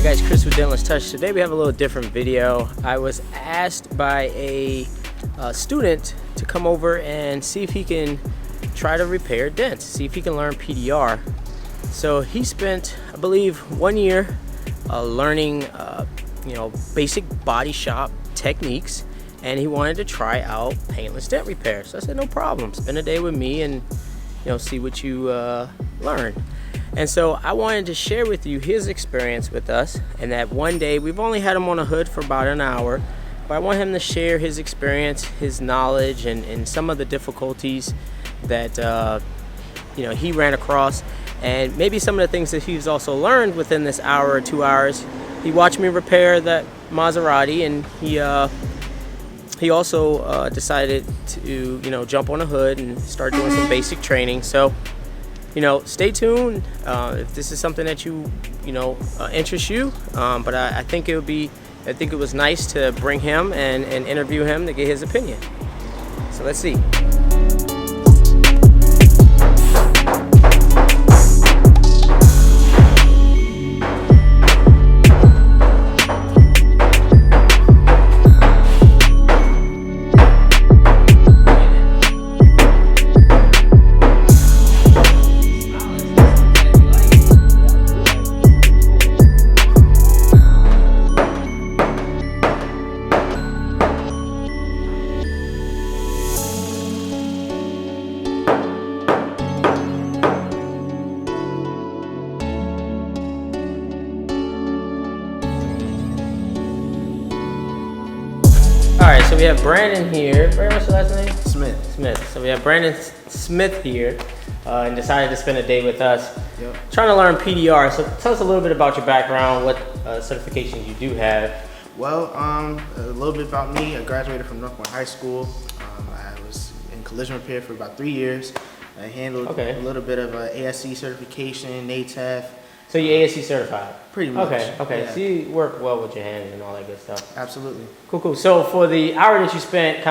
Guys, Chris with Dentless Touch. Today we have a little different video. I was asked by a student to come over and see if he can try to repair dents, see if he can learn PDR. So he spent, I believe, 1 year learning basic body shop techniques, and he wanted to try out paintless dent repair. So I said, no problem, spend a day with me and see what you learn. And so I wanted to share with you his experience with us, and that one day, we've only had him on a hood for about an hour, but I want him to share his experience, his knowledge, and some of the difficulties that he ran across, and maybe some of the things that he's also learned within this hour or 2 hours. He watched me repair that Maserati, and he also decided to jump on a hood and start doing some basic training. So stay tuned if this is something that interests you. But I think it was nice to bring him and interview him to get his opinion. So let's see. Alright, so we have Brandon here. Brandon, what's your last name? Smith. So we have Brandon Smith here and decided to spend a day with us trying to learn PDR. So tell us a little bit about your background, what certifications you do have. Well, a little bit about me. I graduated from Northmore High School. I was in collision repair for about 3 years. I handled a little bit of ASC certification, NATEF. So you're ASC certified? Pretty much. Okay. Yeah. So you work well with your hands and all that good stuff. Absolutely. Cool. So for the hour that you spent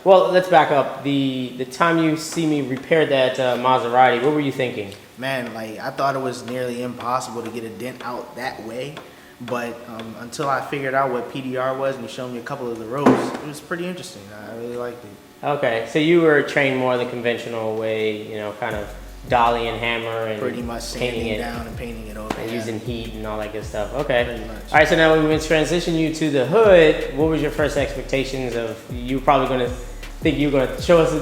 let's back up. The time you see me repair that Maserati, what were you thinking? Man, I thought it was nearly impossible to get a dent out that way. But until I figured out what PDR was and you showed me a couple of the rows, it was pretty interesting. I really liked it. Okay, so you were trained more the conventional way, kind of dolly and hammer and pretty much sanding it down and painting it over. And using heat and all that good stuff. Okay. Pretty much. All right, so now when we transition you to the hood, what was your first expectations of, you were probably going to think you were going to show us two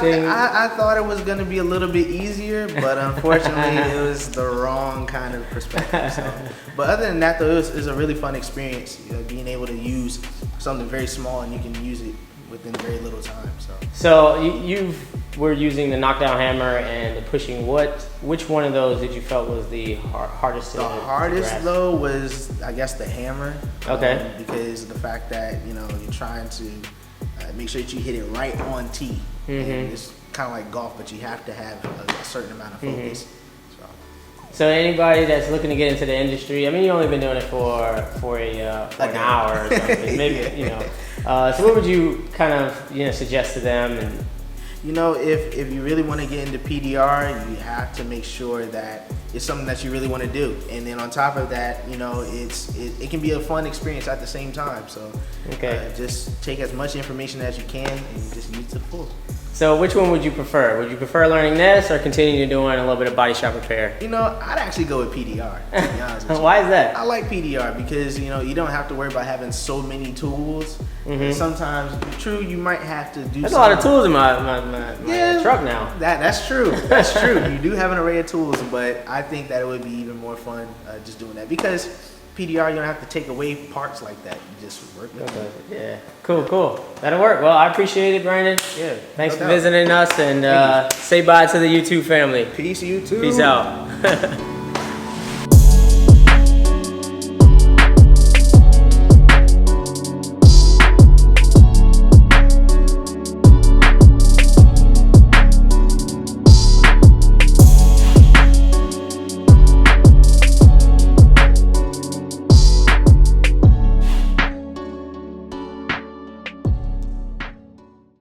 things? I thought it was going to be a little bit easier, but unfortunately it was the wrong kind of perspective. So. But other than that, though, it was a really fun experience, being able to use something very small and you can use it within very little time. So you were using the knockdown hammer and the pushing. Which one of those did you felt was the hardest? The hardest though was, I guess, the hammer. Okay. Because of the fact that you're trying to make sure that you hit it right on tee. Mm-hmm. And it's kind of like golf, but you have to have a certain amount of focus. Mm-hmm. So anybody that's looking to get into the industry, I mean, you've only been doing it for an hour or something, maybe, So what would you kind of, suggest to them? And if you really want to get into PDR, you have to make sure that it's something that you really want to do. And then on top of that, it can be a fun experience at the same time. So just take as much information as you can and just use the full. So which one would you prefer? Would you prefer learning this or continue doing a little bit of body shop repair? I'd actually go with PDR, to be honest with you. Why is that? I like PDR because, you don't have to worry about having so many tools. Mm-hmm. Sometimes, true, you might have to do There's a lot of tools in my truck now. That's true. That's true. You do have an array of tools, but I think that it would be even more fun just doing that because PDR, you don't have to take away parts like that. You just work with it. Yeah. Cool. That'll work. Well, I appreciate it, Brandon. Yeah. Thanks for visiting us, and say bye to the YouTube family. Peace, YouTube. Peace out.